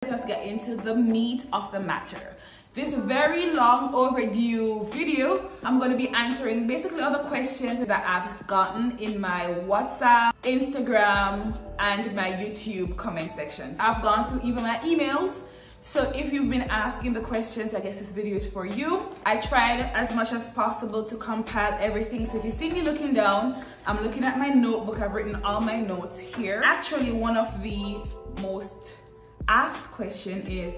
Let us get into the meat of the matter. This very long overdue video, I'm going to be answering basically all the questions that I've gotten in my WhatsApp, Instagram, and my YouTube comment sections. I've gone through even my emails. So if you've been asking the questions, I guess this video is for you. I tried as much as possible to compile everything. So if you see me looking down, I'm looking at my notebook. I've written all my notes here. Actually, one of the most asked question is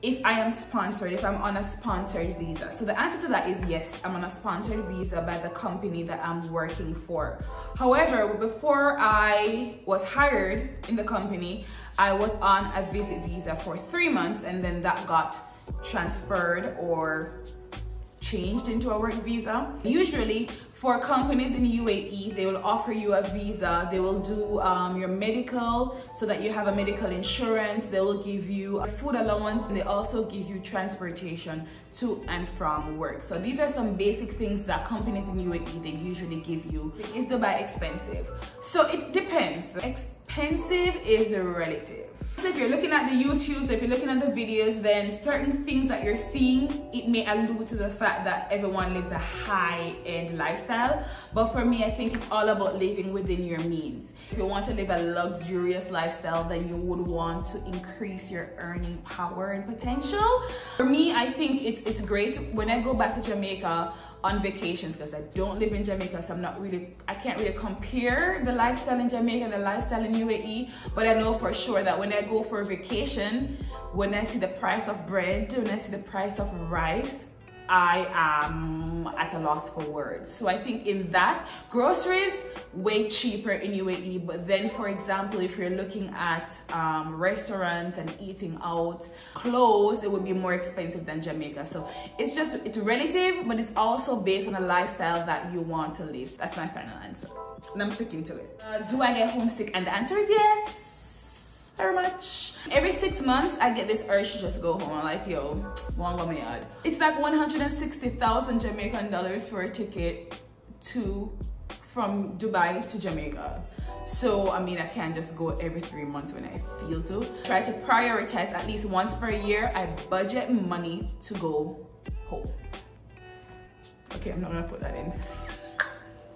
if I am sponsored, if I'm on a sponsored visa. So the answer to that is yes, I'm on a sponsored visa by the company that I'm working for. However, before I was hired in the company, I was on a visit visa for 3 months, and then that got transferred or changed into a work visa. Usually for companies in UAE, they will offer you a visa. They will do your medical so that you have a medical insurance. They will give you a food allowance, and they also give you transportation to and from work. So these are some basic things that companies in UAE, they usually give you. Is Dubai expensive? So it depends. Expensive is relative. So if you're looking at the YouTubes, if you're looking at the videos, then certain things that you're seeing, it may allude to the fact that everyone lives a high-end lifestyle. But for me, I think it's all about living within your means. If you want to live a luxurious lifestyle, then you would want to increase your earning power and potential. For me, I think it's great when I go back to Jamaica on vacations, because I don't live in Jamaica, so I can't really compare the lifestyle in Jamaica and the lifestyle in UAE. But I know for sure that when I go for a vacation, when I see the price of bread, when I see the price of rice, I am at a loss for words. So I think in that, groceries way cheaper in UAE. But then, for example, if you're looking at restaurants and eating out, clothes, it would be more expensive than Jamaica. So it's relative, but it's also based on a lifestyle that you want to live. That's my final answer, and I'm sticking to it. Do I get homesick? And the answer is yes, very much. Every 6 months, I get this urge to just go home. I'm like, yo, one go my yard. It's like 160,000 Jamaican dollars for a ticket from Dubai to Jamaica. So, I mean, I can't just go every 3 months when I feel to. Try to prioritize at least once per year. I budget money to go home. Okay, I'm not gonna put that in.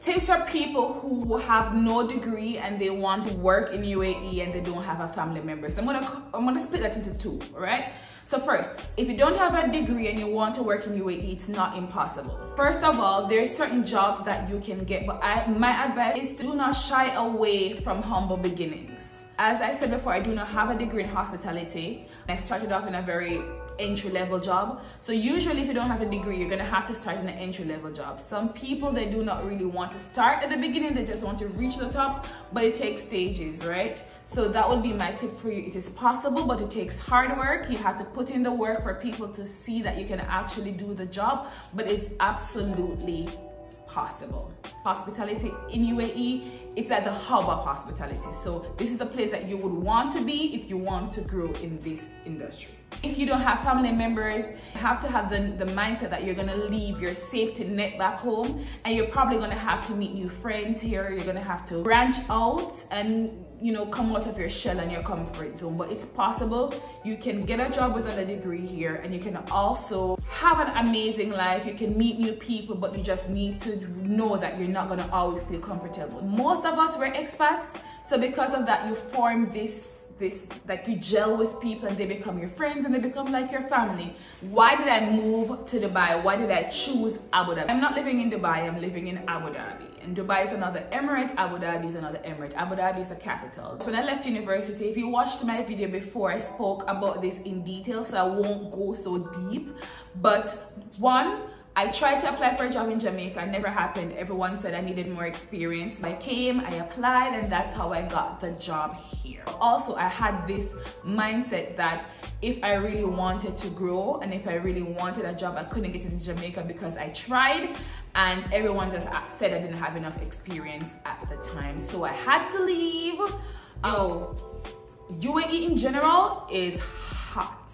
Tips for people who have no degree and they want to work in UAE and they don't have a family member. So I'm gonna split that into two, all right? So first, if you don't have a degree and you want to work in UAE, it's not impossible. First of all, there's certain jobs that you can get, but my advice is to do not shy away from humble beginnings. As I said before, I do not have a degree in hospitality. I started off in a very entry-level job. So usually if you don't have a degree, you're gonna have to start in an entry-level job. Some people, they do not really want to start at the beginning, they just want to reach the top, but it takes stages, right? So that would be my tip for you. It is possible, but it takes hard work. You have to put in the work for people to see that you can actually do the job, but it's absolutely possible. Hospitality in UAE, it's at the hub of hospitality. So this is a place that you would want to be if you want to grow in this industry. If you don't have family members, you have to have the mindset that you're gonna leave your safety net back home, and you're probably gonna have to meet new friends here. You're gonna have to branch out and, you know, come out of your shell and your comfort zone. But it's possible. You can get a job without a degree here, and you can also have an amazing life. You can meet new people, but you just need to know that you're not gonna always feel comfortable. Most of us were expats, so because of that, you form this like you gel with people and they become your friends and they become like your family. Why did I move to Dubai? Why did I choose Abu Dhabi? I'm not living in Dubai, I'm living in Abu Dhabi. And Dubai is another emirate, Abu Dhabi is another emirate. Abu Dhabi is the capital. So when I left university, if you watched my video before, I spoke about this in detail, so I won't go so deep. But one, I tried to apply for a job in Jamaica, it never happened. Everyone said I needed more experience. I came, I applied, and that's how I got the job here. Also, I had this mindset that if I really wanted to grow and if I really wanted a job, I couldn't get into Jamaica because I tried and everyone just said I didn't have enough experience at the time. So I had to leave. UAE in general is hot.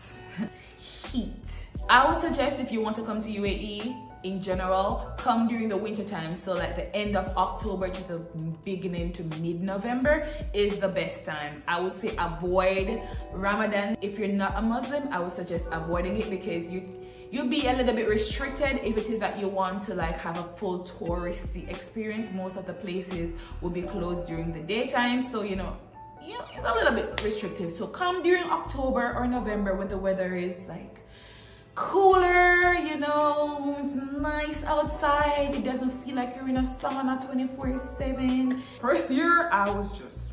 Heat. I would suggest if you want to come to UAE in general, come during the winter time. So like the end of October to the beginning to mid-November is the best time. I would say avoid Ramadan. If you're not a Muslim, I would suggest avoiding it because you'll be a little bit restricted if it is that you want to like have a full touristy experience. Most of the places will be closed during the daytime, so you know it's a little bit restrictive. So come during October or November when the weather is like cooler, you know, it's nice outside, it doesn't feel like you're in a sauna 24/7. First year I was just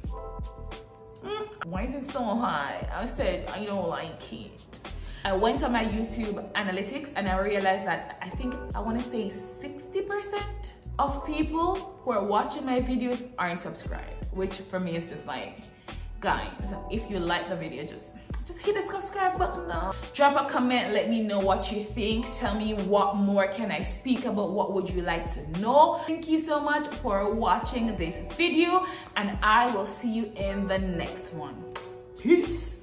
why is it so high? I said I don't like it. I went on my YouTube analytics and I realized that I think I want to say 60% of people who are watching my videos aren't subscribed, which for me is just like, guys, if you like the video, just hit the subscribe button now. Drop a comment, let me know what you think. Tell me what more can I speak about, what would you like to know. Thank you so much for watching this video and I will see you in the next one. Peace.